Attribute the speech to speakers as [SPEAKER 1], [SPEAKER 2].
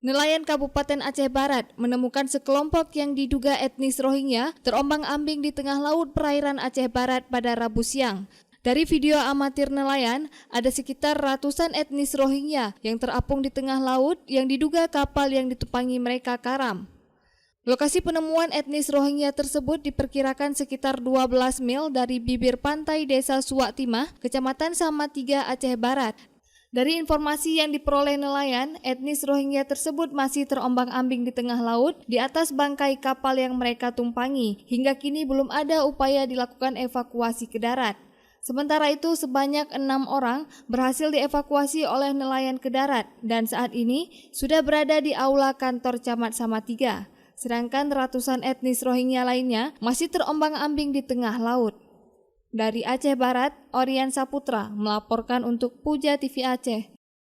[SPEAKER 1] Nelayan Kabupaten Aceh Barat menemukan sekelompok yang diduga etnis Rohingya terombang-ambing di tengah laut perairan Aceh Barat pada Rabu siang. Dari video amatir nelayan, ada sekitar ratusan etnis Rohingya yang terapung di tengah laut yang diduga kapal yang ditumpangi mereka karam. Lokasi penemuan etnis Rohingya tersebut diperkirakan sekitar 12 mil dari bibir pantai Desa Suak Timah, Kecamatan Samatiga, Aceh Barat. Dari informasi yang diperoleh nelayan, etnis Rohingya tersebut masih terombang-ambing di tengah laut di atas bangkai kapal yang mereka tumpangi. Hingga kini belum ada upaya dilakukan evakuasi ke darat. Sementara itu, sebanyak 6 orang berhasil dievakuasi oleh nelayan ke darat dan saat ini sudah berada di aula kantor Camat Samatiga. Sedangkan ratusan etnis Rohingya lainnya masih terombang-ambing di tengah laut. Dari Aceh Barat, Orian Saputra melaporkan untuk Puja TV Aceh.